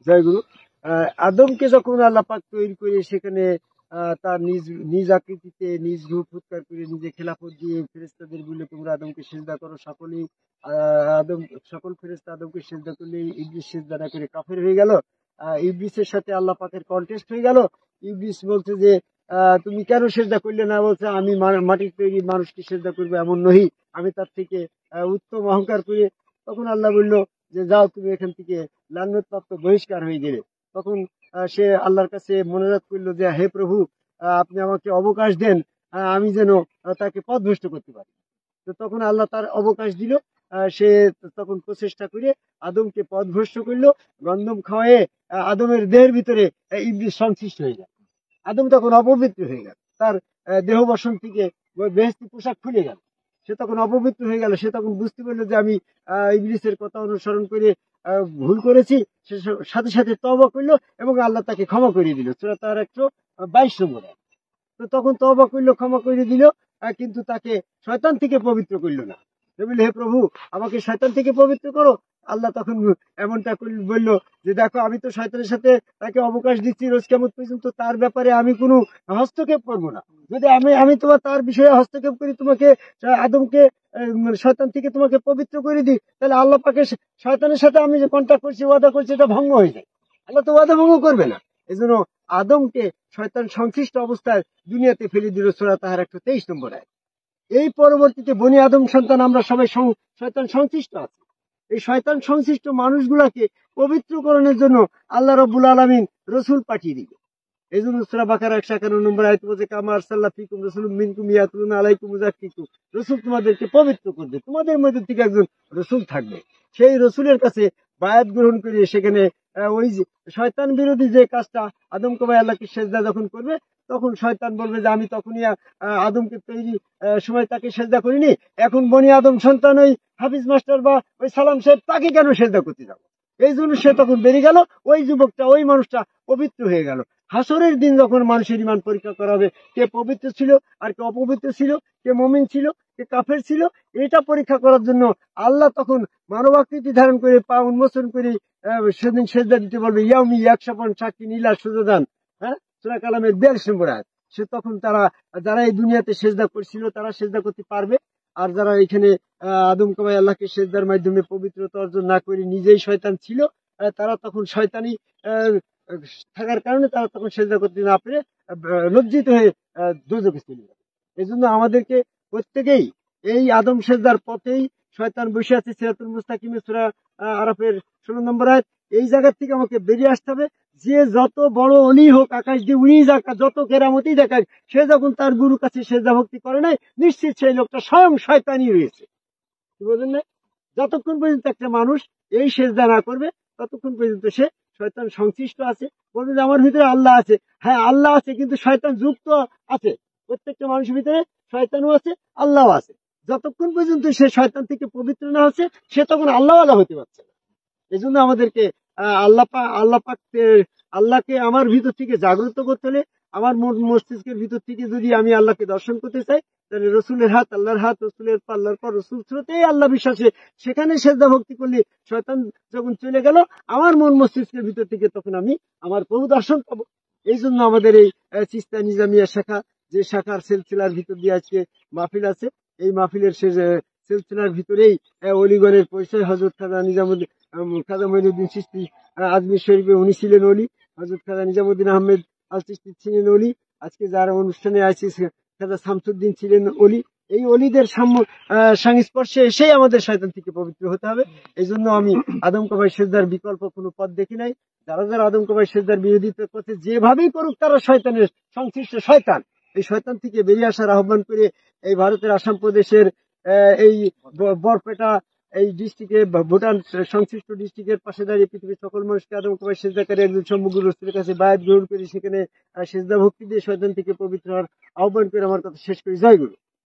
জয়গুরু। আদমকে যখন আল্লাহ পাক তৈরি করে সেখানে তার নিজ নিজ আকৃতিতে নিজ রূপ উৎকার করে নিজে খেলাফত দিয়ে ফেরেশতাদের বলে তোমরা আদমকে সিজদা করো, সকলেই আদম সকল ফেরেশতা আদমকে সিজদা করলে ইবলিস সিজদা না করে কাফের হয়ে গেল। ইবলিসের সাথে আল্লাহ পাকের কন্টেস্ট হয়ে গেল। ইবলিস বলছে যে তুমি কেন সিজদা করলে না? বলছে আমি মাটির তৈরি মানুষকে সিজদা করবো এমন নহি, আমি তার থেকে উত্তম অহংকার করে। তখন আল্লাহ বললো যে যাও তুমি এখান থেকে লানত প্রাপ্ত বহিষ্কার হয়ে গেলে। তখন সে আল্লাহর কাছে মনোজাত করলো যে হে প্রভু, আপনি আমাকে অবকাশ দেন, আমি যেন তাকে পথভ্রষ্ট করতে পারি। তো তখন আল্লাহ তার অবকাশ দিল। সে তখন প্রচেষ্টা করে আদমকে পথভ্রষ্ট করলো। গন্ধম খাওয়ায়ে আদমের দেহের ভিতরে ইবলিস সংশ্লিষ্ট হয়ে গেল। আদম তখন অপবিত্র হয়ে গেল, তার দেহ বসন থেকে বেহেশতি পোশাক খুলে গেল। সে তখন অপবিত্র হয়ে গেল। সে তখন বুঝতে পারলো যে আমি ইবলিসের কথা অনুসরণ করে ভুল করেছি। সে সাথে সাথে তওবা করলো এবং আল্লাহ তাকে ক্ষমা করে দিল। সূরা তার 122 নম্বর। তো তখন তওবা করলো, ক্ষমা করে দিল, কিন্তু তাকে শয়তান থেকে পবিত্র করলো না। সে বলল হে প্রভু, আমাকে শয়তান থেকে পবিত্র করো। আল্লাহ তখন এমনটা বললো যে দেখো, আমি তো শয়তানের সাথে তাকে অবকাশ দিচ্ছি রোজ কিয়ামত পর্যন্ত, তার ব্যাপারে আমি কোনো হস্তক্ষেপ করবো না। যদি আমি আমি তোমার তার বিষয়ে হস্তক্ষেপ করি, তোমাকে আদমকে শয়তান থেকে তোমাকে পবিত্র করে দিই, তাহলে আল্লাহ পাকে শয়তানের সাথে আমি যে কন্ট্যাক্ট করছি, ওয়াদা করছি, এটা ভঙ্গ হয়ে যায়। আল্লাহ তো ওয়াদা ভঙ্গ করবে না। এই জন্য আদমকে শয়তান সংশ্লিষ্ট অবস্থায় দুনিয়াতে ফেলে দিল। সূরা তাহার 123 নম্বর আয়াত। এই পরবর্তীতে বনি আদম সন্তান আমরা সবাই শয়তান সংশ্লিষ্ট আছি। এই শয়তান সংশ্লিষ্ট মানুষগুলাকে পবিত্রকরণের জন্য আল্লাহ রাব্বুল আলামিন রসুল পাঠিয়ে দিল। এই জন্য সূরা বাকারা 151 নম্বর আয়াত বলছে কামা আরসালনা ফিকুম রাসূলুম মিনকুম ইয়াতলুনা আলাইকুম মুযাক্কিকুম। রসুল তোমাদেরকে পবিত্র করবে, তোমাদের মধ্যে থেকে একজন রসুল থাকবে। সেই রসুলের কাছে বায়াত গ্রহণ করে সেখানে ওই শয়তান বিরোধী যে কাজটা, আদম কবাই আল্লাহকে সেজদা যখন করবে, তখন শয়তান বলবে যে আমি তখনই আদমকে তৈরি সময় তাকে সেজদা করিনি, এখন বনি আদম সন্তান ওই হাফিজ মাস্টার বা ওই সালাম সাহেব তাকে কেন সেজদা করতে যাবো? এই জন্য সে তখন বেরিয়ে গেল। ওই যুবকটা, ওই মানুষটা পবিত্র হয়ে গেল। হাসরের দিন যখন মানুষের ঈমান পরীক্ষা করা হবে, কে পবিত্র ছিল আর কে অপবিত্র ছিল, কে মুমিন ছিল কে কাফের ছিল, এটা পরীক্ষা করার জন্য আল্লাহ তখন মানবাকৃতি ধারণ করে পা উন্মোচন করে সেদিন সেজদা দিতে বলবে। ইয়াউমি ইয়াকশাফান সাকিন ইলা সুজদান, হ্যাঁ, সূরা কালামের 42 নম্বর আয়াত। সে তখন যারা এই দুনিয়াতে সেজদা করছিল তারা সেজদা করতে পারবে। আর যারা এখানে আদম কবাই আল্লাহকে সেজদার মাধ্যমে পবিত্রতা অর্জন না করে নিজেই শয়তান ছিল, তারা তখন শয়তানি থাকার কারণে তারা তখন সেজদা করতে না পেরে লজ্জিত হয়ে দোজখে চলে যাবে। এই জন্য আমাদেরকে প্রত্যেকেই এই আদম সেজদার পথেই শয়তান বসে আছে। সিরাতুল মুস্তাকিমে সূরা আরাফের 16 নম্বর আয়াত। এই জায়গা থেকে আমাকে বেরিয়ে আসতে হবে। যে যত বড় অলি হোক, আকাশ দিয়ে উড়িয়ে যাক, যত কেরামতি দেখাক, সে যখন তার গুরু কাছে সেজদা ভক্তি করে নাই, নিশ্চিত সেই লোকটা স্বয়ং শয়তানি রয়েছে। কি বলেন না? যতক্ষণ পর্যন্ত একটা মানুষ এই সেজদা না করবে, ততক্ষণ পর্যন্ত সে শয়তান সংশ্লিষ্ট আছে। বলবে যে আমার ভিতরে আল্লাহ আছে। হ্যাঁ, আল্লাহ আছে, কিন্তু শয়তান যুক্ত আছে। প্রত্যেকটা মানুষের ভিতরে শয়তানও আছে, আল্লাহও আছে। যতক্ষণ পর্যন্ত সে শয়তান থেকে পবিত্র না হচ্ছে, সে তখন আল্লাহওয়ালা হতে পারছে না। এই জন্য আমাদেরকে আল্লাহকে আমার ভিতর থেকে জাগ্রত করতে হলে, আমার মস্তিষ্কের ভিতর থেকে যদি আমি আল্লাহকে দর্শন করতে চাই, তাহলে রসুলের হাত, আল্লাহর হাত, রসুলের পর আল্লাহর পর রসুল স্রোতেই আল্লাহ বিশ্বাসে সেখানে সেজদা ভক্তি করলে শয়তান যখন চলে গেল, আমার মন মস্তিষ্কের ভিতর থেকে তখন আমি আমার প্রভু দর্শন পাবো। এই জন্য আমাদের এই চিস্তা নিজামিয়া শাখা, যে শাখার সিলসিলার ভিতর দিয়ে আজকে মাহফিল আছে, এই মাহফিলের সিলসিলার ভিতরেই অলিগণের পরিচয়। হযরত খাজা নিজামুদ্দিন, খাজা মঈনুদ্দিন চিশতি আজমির শরীফে উনি ছিলেন অলি। হযরত খাজা নিজামুদ্দিন আহমেদ আল চিশতি ছিলেন অলি। আজকে যারা অনুষ্ঠানে আছে, খাজা শামসুদ্দিন ছিলেন অলি। এই অলিদের সংস্পর্শে এসেই আমাদের শয়তান থেকে পবিত্র হতে হবে। এই জন্য আমি আদম কবাই সেজদার বিকল্প কোনো পথ দেখি নাই। যারা যারা আদম কবাই সেজদার বিরোধিতা করছে, যেভাবেই করুক, তারা শয়তানের সংশ্লিষ্ট শয়তান। এই শয়তান থেকে বেরিয়ে আসার আহ্বান করে এই ভারতের আসাম প্রদেশের এই বরপেটা এই ডিস্ট্রিক্টে, ভুটান সংশ্লিষ্ট ডিস্ট্রিক্টের পাশে দাঁড়িয়ে পৃথিবীর সকল মানুষকে আদম কবাই সেজদাকারী একজন সমগ্র রসুলের কাছে বায়াত গ্রহণ করে সেখানে সেজদা ভক্তি দিয়ে শয়তান থেকে পবিত্র হওয়ার আহ্বান করে আমার কথা শেষ করি। জয় গুরু।